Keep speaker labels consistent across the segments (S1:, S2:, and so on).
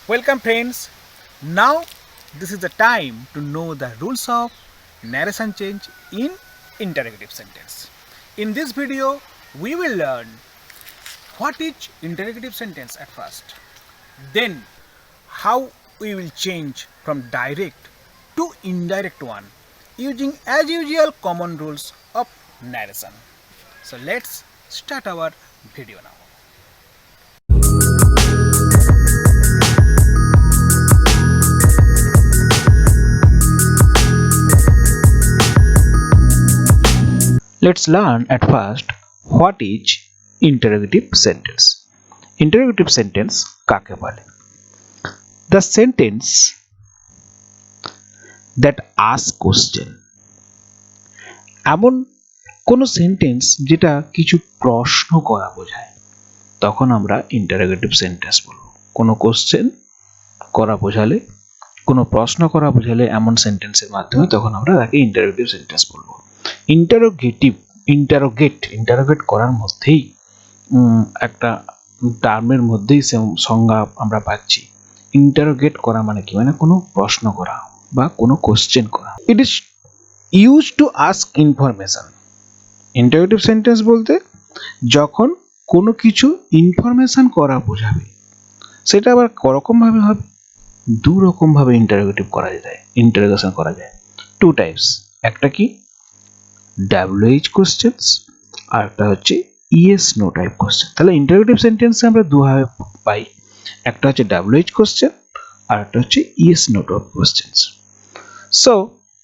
S1: Welcome, friends. Now, this is the time to know the rules of narration change in interrogative sentence. In this video, we will learn what is interrogative sentence at first, then how we will change from direct to indirect one using as usual common rules of narration. So let's start our video now. Let's learn at first what is interrogative sentence. Interrogative sentence কাকে বলে? The sentence that asks question. এমন কোন sentence যেটা কিছু প্রশ্ন করা বোঝায় তখন আমরা ইন্টারোগেটিভ সেন্টেন্স বলবো। কোনো কোশ্চেন করা বোঝালে, কোনো প্রশ্ন করা বোঝালে এমন সেন্টেন্সের মাধ্যমে তখন আমরা তাকে ইন্টারোগেটিভ সেন্টেন্স বলবো। ইন্টারোগেট করার মধ্যেই একটা টার্মের মধ্যেই সংজ্ঞা আমরা পাচ্ছি। ইন্টারোগেট করা মানে কি? মানে কোনো প্রশ্ন করা বা কোনো কোশ্চেন করা। It is use to ask information. Interrogative sentence বলতে যখন কোনো কিছু ইনফরমেশন করা বোঝাবে, সেটা আবার করকম ভাবে হবে, দু রকম ভাবে ইন্টারোগেটিভ করা যায়, ইন্টারোগেশন করা যায়। টু টাইপস, একটা কি WH কোশ্চেন্স আর একটা হচ্ছে ইয়েস নো টাইপ কোশ্চেন। তাহলে ইন্টারোগেটিভ সেন্টেন্সে আমরা দুভাবে পাই, একটা হচ্ছে WH কোশ্চেন আর একটা হচ্ছে yes no type questions. So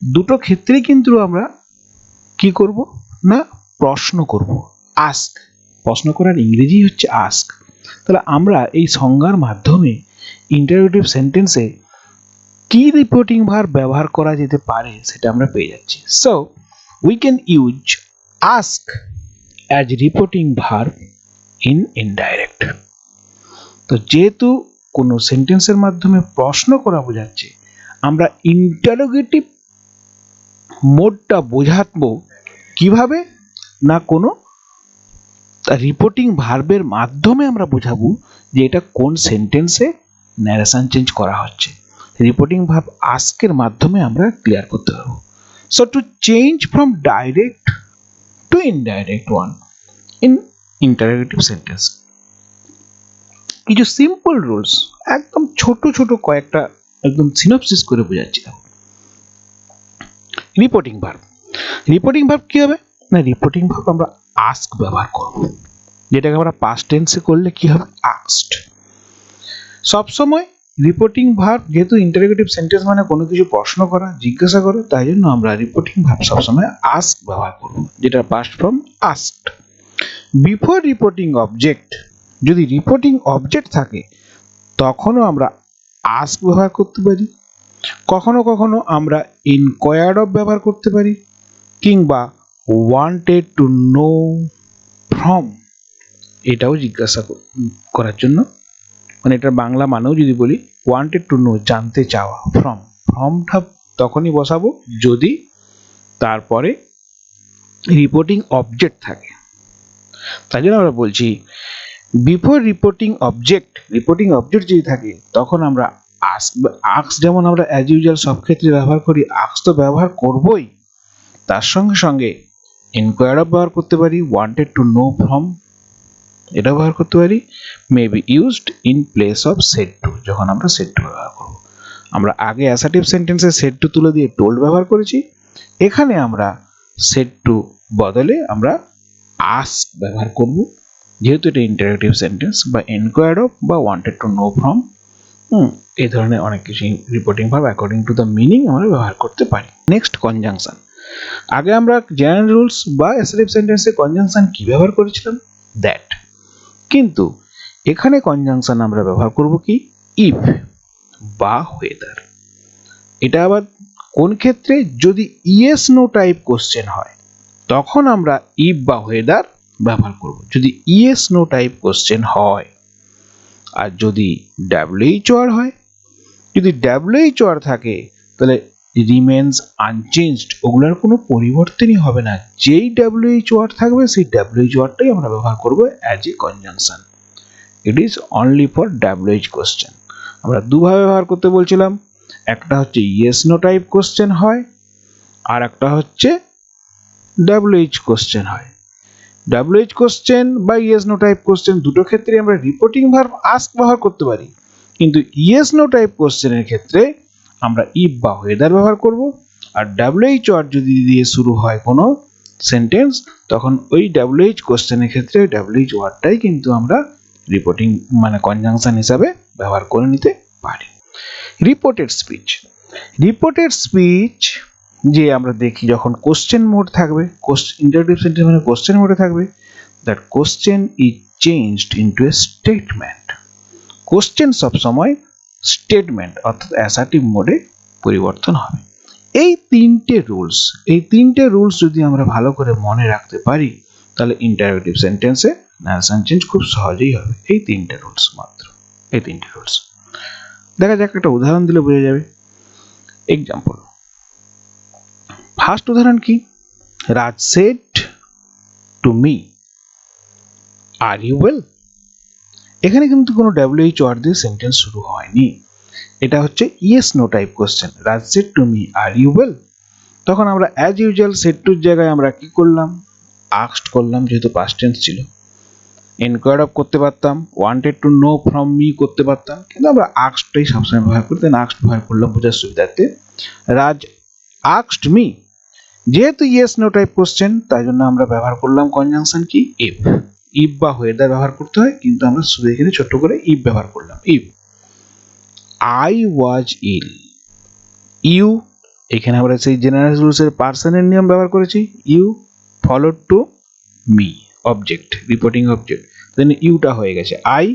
S1: দুটো ক্ষেত্রেই কিন্তু আমরা কি করব না প্রশ্ন করব, আস্ক। প্রশ্ন করার ইংরেজি হচ্ছে আস্ক। তাহলে আমরা এই সংজ্ঞার মাধ্যমে ইন্টারোগেটিভ সেন্টেন্সে কি রিপোর্টিং ভার্ব ব্যবহার করা যেতে পারে সেটা আমরা পেয়ে যাচ্ছি। So we can use ask as reporting verb in indirect. তো যেহেতু কোনো সেন্টেন্সের মাধ্যমে প্রশ্ন করা বোঝাচ্ছে, আমরা ইন্টারোগেটিভ মোডটা বোঝাবো কিভাবে না কোনো রিপোর্টিং ভার্বের মাধ্যমে আমরা বোঝাবো যে এটা কোন সেন্টেন্সে ন্যারেশন চেঞ্জ করা হচ্ছে। রিপোর্টিং ভার্ব আস্কের মাধ্যমে আমরা ক্লিয়ার করতে পারবো। So to change from direct to indirect one in interrogative sentence, কিছু সিম্পল রুলস, একদম ছোট ছোট কয়েকটা একদম সিনপসিস করে বোঝাচ্ছি। রিপোর্টিং ভার্ব কি হবে না, রিপোর্টিং ভার্ব আমরা আস্ক ব্যবহার করব, যেটাকে আমরা পাস্ট টেন্সে করলে কি হবে আস্কড। সবসময় রিপোর্টিং ভার্ব, যেহেতু ইন্টারোগেটিভ সেন্টেন্স মানে কোনো কিছু প্রশ্ন করা, জিজ্ঞাসা করা, তাই জন্য আমরা রিপোর্টিং ভার্ব সবসময় আস্ক ব্যবহার করব, যেটা past form asked. Before reporting object, যদি রিপোর্টিং অবজেক্ট থাকে তখনও আমরা আস্ক ব্যবহার করতে পারি। কখনো কখনো আমরা ইনকোয়ার্ড অফ ব্যবহার করতে পারি, কিংবা ওয়ান্টেড টু নো ফ্রম, এটাও জিজ্ঞাসা করার জন্য, মানে এটার বাংলা মানেও যদি বলি ওয়ান্টেড টু নো, জানতে চাওয়া। ফ্রমটা তখনই বসাবো যদি তারপরে রিপোর্টিং অবজেক্ট থাকে। তাই জন্য আমরা বলছি বিফোর রিপোর্টিং অবজেক্ট যদি থাকে তখন আমরা আস্ক যেমন আমরা অ্যাজ ইউজুয়াল সব ক্ষেত্রে ব্যবহার করি, আস্ক তো ব্যবহার করবই, তার সঙ্গে সঙ্গে ইনকোয়ার অফ ব্যবহার করতে পারি, ওয়ান্টেড টু নো ফ্রম এটা ব্যবহার করতে পারি, may be used in place of said to, যখন আমরা সেড টু ব্যবহার করব। আমরা আগে অ্যাসার্টিভ সেন্টেন্সে সেড টু তুলে দিয়ে টোল্ড ব্যবহার করেছি, এখানে আমরা সেড টু বদলে আমরা আস্ক ব্যবহার করব, যেহেতু এটা ইন্টারোগেটিভ সেন্টেন্স, বা ইনকোয়ার্ড অফ বা ওয়ান্টেড টু নো ফ্রম, এই ধরনের অনেক কিছু reporting verb according to the meaning আমরা ব্যবহার করতে পারি। Next conjunction. আগে আমরা জেনারেল রুলস বা অ্যাসার্টিভ সেন্টেন্সে কনজাংশন কি ব্যবহার করেছিলাম, দ্যাট। কিন্তু এখানে কনজাংশন আমরা ব্যবহার করব কি ইফ বা ওয়েদার। এটা আবার কোন ক্ষেত্রে, যদি ইয়েস নো টাইপ কোশ্চেন হয় তখন আমরা ইফ বা ওয়েদার ব্যবহার করব, যদি ইয়েস নো টাইপ কোশ্চেন হয়। আর যদি WH হয়, যদি WH থাকে তাহলে রিমেন্স আনচেঞ্জড, ওগুলোর কোনো পরিবর্তনই হবে না, যেই WH ওয়ার্ড থাকবে সেই WH ওয়ার্ডটাই আমরা ব্যবহার করব as a conjunction. It is only for WH question. আমরা দুভাবে ব্যবহার করতে বলছিলাম, একটা হচ্ছে ইয়েস নো টাইপ কোশ্চেন হয়, আর একটা হচ্ছে WH কোশ্চেন হয়। WH কোশ্চেন বা ইয়েস নো টাইপ কোশ্চেন দুটো ক্ষেত্রে আমরা রিপোর্টিং ভার্ব আস্ক ব্যবহার করতে পারি, কিন্তু ইয়েস নো টাইপ কোশ্চেনের ক্ষেত্রে আমরা ইফ বা ওয়েদার ব্যবহার করব, আর WH ওয়ার্ড যদি দিয়ে শুরু হয় কোনো সেন্টেন্স, তখন ওই WH কোশ্চেনের ক্ষেত্রে WH ওয়ার্ডটাই কিন্তু আমরা রিপোর্টিং মানে কনজাংশন হিসাবে ব্যবহার করে নিতে পারি। রিপোর্টেড স্পিচ, রিপোর্টেড স্পিচ যে আমরা দেখি যখন কোশ্চেন মোড থাকবে, ইন্টারোগেটিভ সেন্টেন্স মানে কোশ্চেন মোডে থাকবে, that question is changed into a statement. Question সবসময় স্টেটমেন্ট অর্থাৎ অ্যাসার্টিভ মোডে পরিবর্তন হবে। এই তিনটে রুলস যদি আমরা ভালো করে মনে রাখতে পারি, তাহলে ইন্টারোগেটিভ সেন্টেন্সে ন্যারেশন চেঞ্জ খুব সহজেই হবে। এই তিনটে রুলস মাত্র, এই তিনটে রুলস। দেখা যাক, একটা উদাহরণ দিলে বোঝা যাবে। এক্সাম্পল, ফার্স্ট উদাহরণ কি? Raj said to me, are you well? এখানে কিন্তু কোনো WH ওয়ার্ড দিয়ে সেন্টেন্স শুরু হয়নি, এটা হচ্ছে yes no type question. Raj said to me, are you well? তখন আমরা অ্যাজ ইউজুয়াল সেড টুর জায়গায় আমরা কি করলাম? আস্কড করলাম, যেহেতু পাস্ট টেন্স ছিল। এনকোয়ার্ড অফ করতে পারতাম, wanted to know from me করতে পারতাম, কিন্তু আমরা আস্কডটাই সবসময় ব্যবহার করতেন। আস্কড ব্যবহার করলাম বোঝার সুবিধার্থে। রাজ আস্কড মি, যেহেতু ইয়েস নো টাইপ কোশ্চেন, তাই জন্য আমরা ব্যবহার করলাম কনজাংশন কি? ইফ। ইফ বা ওয়েদার ব্যবহার করতে হয়, কিন্তু আমরা শুধু এখানে ছোট্ট করে ইফ ব্যবহার করলাম। If I was ill, you, এখানে আমরা সেই জেনারেল রুলসের পার্সনের নিয়ম ব্যবহার করেছি। You followed to me, object, reporting object, then ইউটা হয়ে গেছে আই।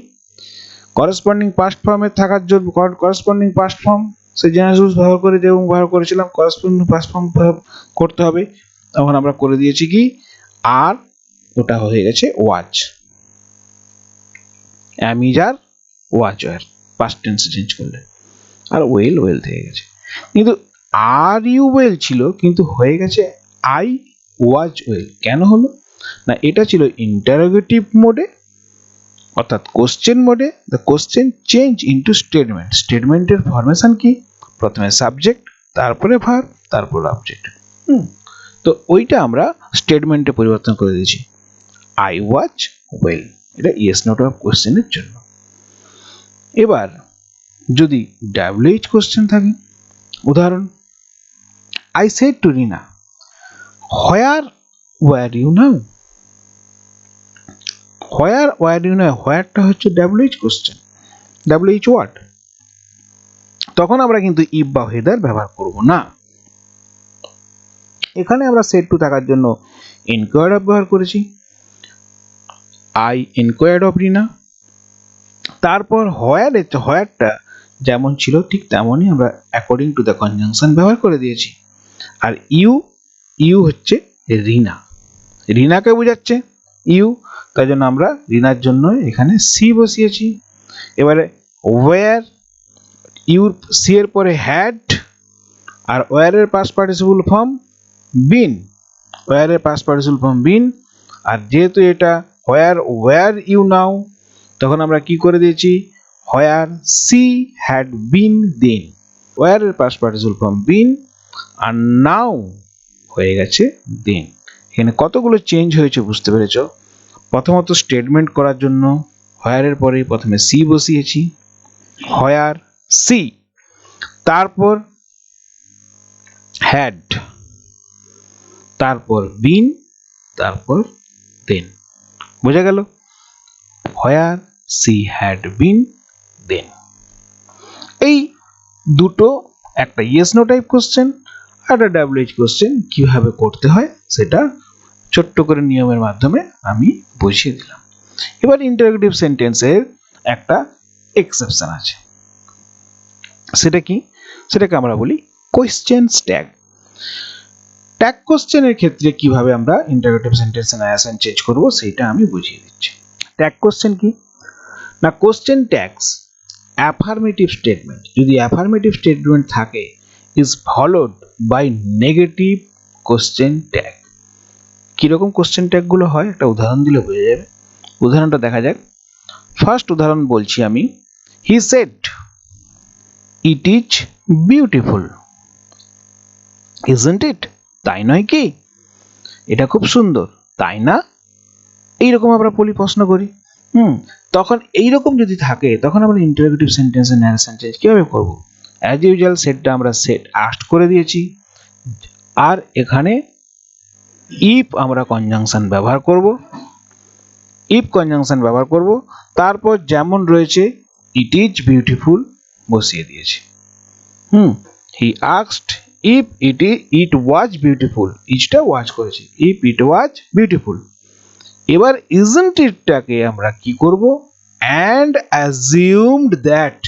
S1: করেসপন্ডিং পাস্ট ফর্মে থাকার জন্য করেসপন্ডিং পাস্ট ফর্ম সেই জেনারেল রুলস ব্যবহার করে যেমন ব্যবহার করেছিলাম, করেসপন্ডিং পাস্ট ফর্ম করতে হবে। তখন আমরা করে দিয়েছি কি? আর ওটা হয়ে গেছে was, am is are was were, past টেন্সে চেঞ্জ করলে। আর ওয়েল ওয়েল থেকে গেছে, কিন্তু আর ইউ ওয়েল ছিল, কিন্তু হয়ে গেছে আই ওয়াজ ওয়েল। কেন হলো না? এটা ছিল ইন্টারোগেটিভ মোডে, অর্থাৎ কোশ্চেন মোডে। The question change into statement. স্টেটমেন্টের ফরমেশন কি? প্রথমে সাবজেক্ট, তারপরে ভার্ব, তারপর অবজেক্ট। তো ওইটা আমরা স্টেটমেন্টে পরিবর্তন করে দিয়েছি, আই ওয়াজ ওয়েল। এটা ইয়েস নো টাইপ কোশ্চেনের জন্য। এবার যদি WH কোশ্চেন থাকে, উদাহরণ, I said to Rina, where were you now? Where were you now, হোয়ারটা হচ্ছে WH কোশ্চেন, WH ওয়ার্ড। তখন আমরা কিন্তু ইফ বা ওয়েদার ব্যবহার করব না। এখানে আমরা সেড টু থাকার জন্য এনকোয়ার্ড অফ ব্যবহার করেছি, আই এনকোয়ার্ড অফ রিনা। তারপর হোয়ারটা যেমন ছিল ঠিক তেমনই আমরা অ্যাকর্ডিং টু দ্য কনজাংশন ব্যবহার করে দিয়েছি। আর ইউ হচ্ছে রিনা, রিনাকে বোঝাচ্ছে ইউ, তাই জন্য আমরা রিনার জন্য এখানে সি বসিয়েছি। এবারে ওয়্যার, ইউর সি এর পরে হ্যাড, আর ওয়্যারের পাস্ট পার্টিসিপল ফর্ম বিন, ওয়্যারের পাস্ট পার্টিসিপল ফর্ম বিন। আর যেহেতু এটা ওয়্যার ইউ নাও, তখন আমরা কি করে দিয়েছি? Where she had been then, ওয়্যারের পাস্ট পার্টিসিপল ফর্ম বিন, আর নাও হয়ে গেছে দেন। এখানে কতগুলো চেঞ্জ হয়েছে বুঝতে পেরেছ? প্রথমত স্টেটমেন্ট করার জন্য হোয়ারের পরে প্রথমে সি বসিয়েছি, হোয়ার সি, তারপর হ্যাড, তারপর বিন, তারপর দেন। বোঝা গেল? হোয়ার সি হ্যাড বিন দেন। এই দুটো, একটা ইয়েস নো টাইপ কোশ্চেন আর একটা WH কোশ্চেন কিভাবে করতে হয় সেটা ছোট্ট করে নিয়মের মাধ্যমে আমি বুঝিয়ে দিলাম। এবার ইন্টারোগেটিভ সেন্টেন্সের একটা এক্সেপশন আছে, সেটা কি? সেটাকে আমরা বলি কোয়েশ্চেন ট্যাগ। ট্যাগ কোশ্চেনের ক্ষেত্রে কিভাবে আমরা ইন্টারোগেটিভ সেন্টেন্সে ন্যারেশন চেঞ্জ করব সেটা আমি বুঝিয়ে দিচ্ছি। ট্যাগ কোশ্চেন কি না? কোশ্চেন ট্যাগস অ্যাফার্মেটিভ স্টেটমেন্ট, যদি অ্যাফার্মেটিভ স্টেটমেন্ট থাকে, is followed by negative question tag. কিরকম কোশ্চেন ট্যাগগুলো হয় একটা উদাহরণ দিলে বোঝা যাবে। উদাহরণটা দেখা যাক। ফার্স্ট উদাহরণ বলছি আমি, he said it is beautiful, isn't it? তাই নয় কি? এটা খুব সুন্দর, তাই না? এইরকম আমরা বলি, প্রশ্ন করি। তখন এইরকম যদি থাকে তখন আমরা ইন্টারোগেটিভ সেন্টেন্স এর ন্যারেশন চেঞ্জ কিভাবে করব? অ্যাজ ইউজুয়াল সেটটা আমরা সেট আস্কড করে দিয়েছি, আর এখানে ইফ আমরা কনজাংশন ব্যবহার করব, তারপর যেমন রয়েছে ইট ইজ বিউটিফুল বসিয়ে দিয়েছি। He asked if it was beautiful, ইজটা ওয়াজ করেছি, ইফ ইট ওয়াজ বিউটিফুল। এবার ইজন্ট ইটটাকে আমরা কি করব? অ্যান্ড অ্যাজিউমড দ্যাট,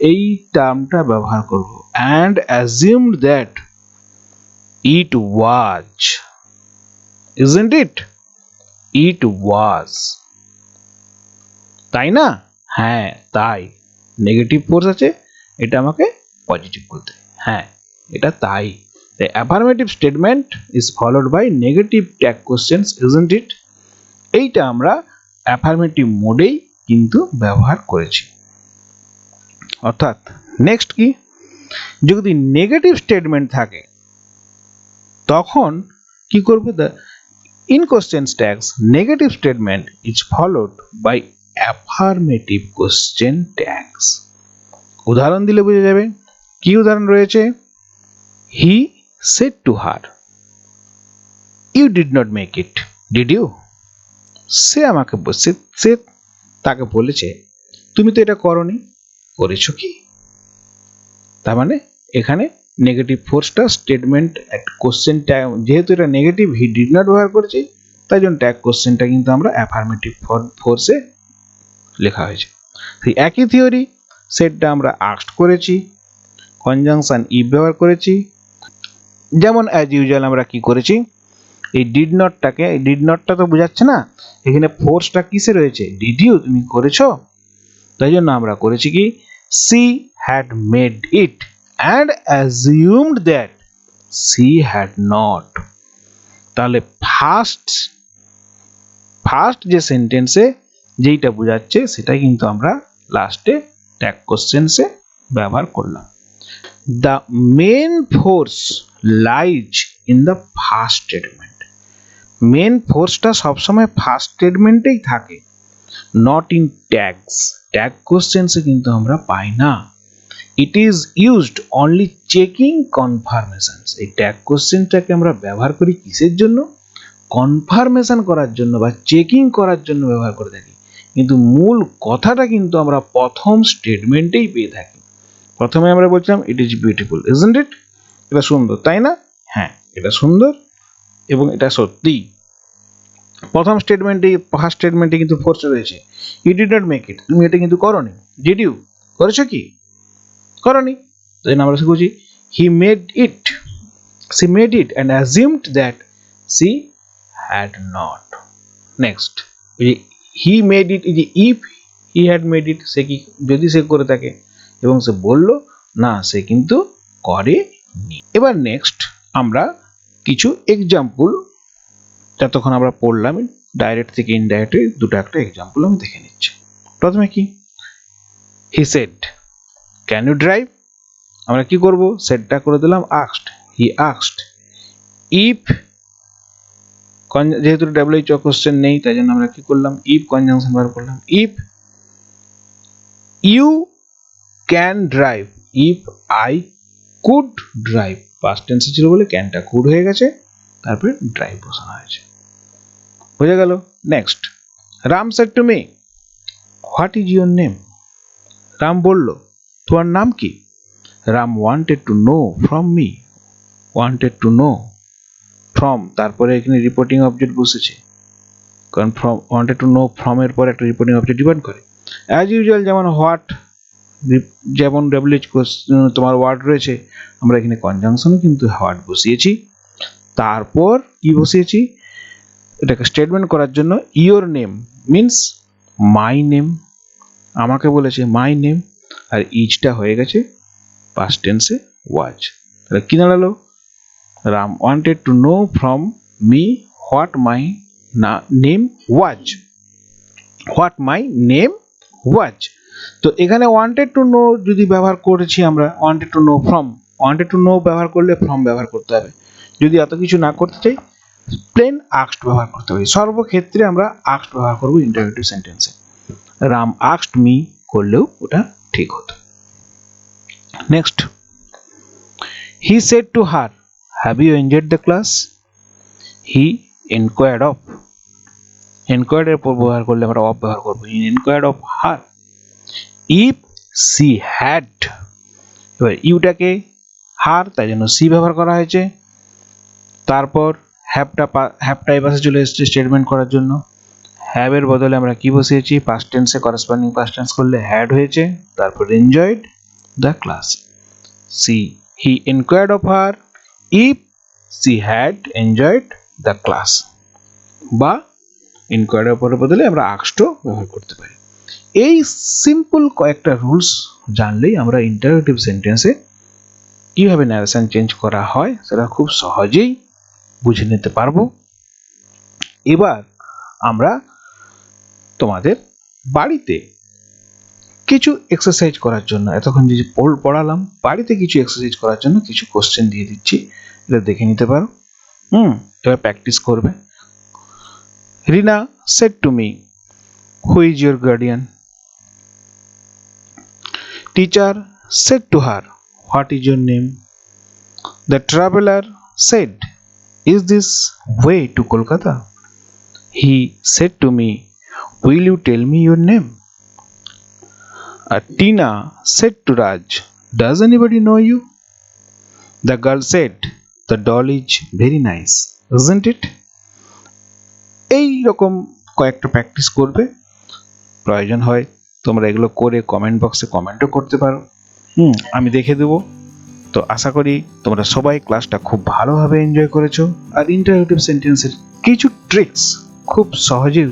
S1: এই টার্মটা ব্যবহার করব, and assumed that it was, isn't it? It was, তাই না? হ্যাঁ তাই। নেগেটিভ ফোর্স আছে, এটা আমাকে পজিটিভ করতে, হ্যাঁ এটা তাই। The affirmative statement is followed by negative tag questions, isn't it? এইটা আমরা অ্যাফার্মেটিভ মোডেই কিন্তু ব্যবহার করেছি। অর্থাৎ নেক্সট কি, যদি নেগেটিভ স্টেটমেন্ট থাকে তখন কি করব? The in question tags negative statement is followed by affirmative question tags. উদাহরণ দিলে বুঝে যাবে। কি উদাহরণ রয়েছে? He said to her, you did not make it, did you? সে আমাকে সে তাকে বলেছে, তুমি তো এটা করনি, করেছো কি? তার মানে এখানে নেগেটিভ ফোর্সটা স্টেটমেন্ট কোশ্চেন ট্যাগ, যেহেতু এটা নেগেটিভ, হি ডিড নট ব্যবহার করেছে, তাই জন্য ট্যাগ কোশ্চেনটা কিন্তু আমরা অ্যাফার্মেটিভ ফোর্সে লেখা হয়েছে। সেই একই থিওরি, সেটটা আমরা আস্কড করেছি, কনজাংশন ইফ ব্যবহার করেছি। যেমন অ্যাজ ইউজুয়াল আমরা কি করেছি? এই ডিড নটটাকে, ডিড নটটা তো বোঝাচ্ছে না, এখানে ফোর্সটা কিসে রয়েছে? ডিড ইউ, তুমি করেছো, তাই জন্য আমরা করেছি কি? She had made it and assumed that she had not. তাহলে ফার্স্ট যে সেন্টেন্সে যেইটা বোঝাচ্ছে সেটাই কিন্তু আমরা লাস্টে ট্যাগ কোশ্চেন্সে ব্যবহার করলাম। The main force lies in the first statement. Main ফোর্সটা সবসময় ফার্স্ট স্টেটমেন্টেই থাকে, নট ইন ট্যাগস। ট্যাগ কোশ্চেন্সে কিন্তু আমরা পাই না। It is used only checking confirmations. এই ট্যাগ কোশ্চেনটাকে আমরা ব্যবহার করি কিসের জন্য? কনফার্মেশন করার জন্য বা চেকিং করার জন্য ব্যবহার করে থাকি, কিন্তু মূল কথাটা কিন্তু আমরা প্রথম স্টেটমেন্টেই পেয়ে থাকি। প্রথমে আমরা বলছিলাম it is beautiful, isn't it? এটা সুন্দর, তাই না? হ্যাঁ এটা সুন্দর এবং এটা সত্যি। প্রথম স্টেটমেন্টে, ফার্স্ট স্টেটমেন্টে কিন্তু ফোর্স রয়েছে। You did not make it, তুমি এটা কিন্তু করনি। ডিড ইউ, করেছো কি? করনি। তাই আমরা শিখেছি he made it, she made it and assumed that she had not. Next, he made it, এই যে if he had made it, সে কি, যদি সে করে থাকে এবং সে বলল না সে কিন্তু করেনি। এবার নেক্সট আমরা কিছু এক্সাম্পল, যতক্ষণ আমরা পড়লাম ডাইরেক্ট থেকে ইনডাইরেক্ট দুটো একটা এক্সাম্পল আমি দেখে নিচ্ছি। প্রথমে কি, he said can you drive, আমরা কি করব? সেটটা করে দিলাম আস্কড, হি আস্কড। ইফ, যেহেতু ডাব্লিউএইচ কোশ্চেন নেই তাই জন্য আমরা কি করলাম? ইফ কনজাংশন ব্যবহার করলাম। If you can drive, if I could drive, past টেন্সে ছিল বলে ক্যানটা কুড হয়ে গেছে, তারপরে ড্রাইভ বসানো হয়েছে। বোঝা গেল? Next, Ram shed to me what is your name, Ram বলল তোমার নাম কি? Ram wanted to know from me, wanted to know from, তারপরে এখানে রিপোর্টিং অবজেক্ট বসেছে, কারণ from, wanted to know from এর পরে একটা রিপোর্টিং অবজেক্ট ডিপেন্ড করে। অ্যাজ ইউজুয়াল যেমন হোয়াট, যেমন ডাব্লিউএইচ তোমার ওয়ার্ড রয়েছে, আমরা এখানে কনজাংশনে কিন্তু হোয়াট বসিয়েছি। তারপর কি বসিয়েছি? এটাকে স্টেটমেন্ট করার জন্য your name means my name, আমাকে বলেছে মাই নেম, আর ইজটা হয়ে গেছে পাস্ট টেন্সে ওয়াজ। তাহলে কি দাঁড়ালো? Ram wanted to know from me what my name was, what my name was. তো এখানে ওয়ান্টেড টু নো যদি ব্যবহার করেছি আমরা, wanted to know from, wanted to know ব্যবহার করলে ফ্রম ব্যবহার করতে হবে। যদি এত কিছু না করতে চাই প্লেন আস্কড ব্যবহার করতে পারি। সর্বক্ষেত্রে আমরা আস্কড ব্যবহার করব ইন্টারোগেটিভ সেন্টেন্সে। রাম আস্কড মি করলেও ওটা ঠিক হতো। Next, he said to her, have you enjoyed the class? He enquired of, enquired এর পর ব্যবহার করলে আমরা অফ ব্যবহার করব। He enquired of her if she had, এবার ইউটাকে হার তাই জন্য সি ব্যবহার করা হয়েছে। তারপর হ্যাভটা এই পাশে চলে এসেছে স্টেটমেন্ট করার জন্য। হ্যাভ এর বদলে আমরা কি বসিয়েছি, পাস্ট টেন্সে করেসপন্ডিং পাস্ট টেন্স করলে হ্যাড হয়েছে। তারপর enjoyed the class, she he enquired of her if she had enjoyed the class, বা এনকোয়ার্ডের পরে বদলে আমরা আস্কডও ব্যবহার করতে পারি। এই সিম্পল কয়েকটা রুলস জানলেই আমরা ইন্টারোগেটিভ সেন্টেন্সে কিভাবে ন্যারেশন চেঞ্জ করা হয় সেটা খুব সহজেই বুঝে নিতে পারবো। এবার আমরা তোমাদের বাড়িতে কিছু এক্সারসাইজ করার জন্য, এতক্ষণ যে পড়ালাম, বাড়িতে কিছু এক্সারসাইজ করার জন্য কিছু কোশ্চেন দিয়ে দিচ্ছি, এটা দেখে নিতে পারো। এবার প্র্যাকটিস করবে। রিনা said to me, who is your guardian? Teacher said to her, what is your name? The traveler said, is this way to Kolkata? He said to me, will you tell me your name? Tina said to Raj, does anybody know you? The girl said, the doll is very nice, isn't it? এই রকম কয়েকটা practice করবে। প্রয়োজন হয় তোমরা এগুলো করে comment বক্সে কমেন্টও করতে পারো, আমি দেখে দেবো। তো আশা করি তোমরা সবাই ক্লাসটা খুব ভালোভাবে এনজয় করেছো। আর ইন্টারোগেটিভ সেন্টেন্সের কিছু ট্রিক্স, খুব সহজে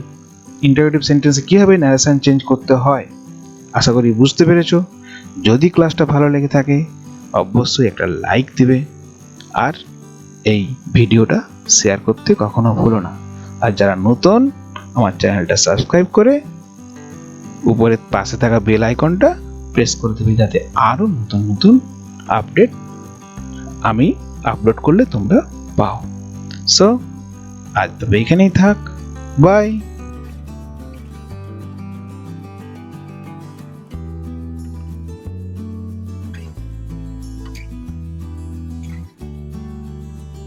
S1: ইন্টারোগেটিভ সেন্টেন্সে কীভাবে ন্যারেশন চেঞ্জ করতে হয় আশা করি বুঝতে পেরেছো। যদি ক্লাসটা ভালো লেগে থাকে অবশ্যই একটা লাইক দিবে, আর এই ভিডিওটা শেয়ার করতে কখনো ভুলো না। আর যারা নতুন, আমার চ্যানেলটা সাবস্ক্রাইব করে উপরে পাশে থাকা বেল আইকনটা প্রেস করে দেবে, যাতে আরো নতুন নতুন আপডেট আমি আপলোড করলে তোমরা পাও। সো আজ তবে এখানেই থাক, বাই।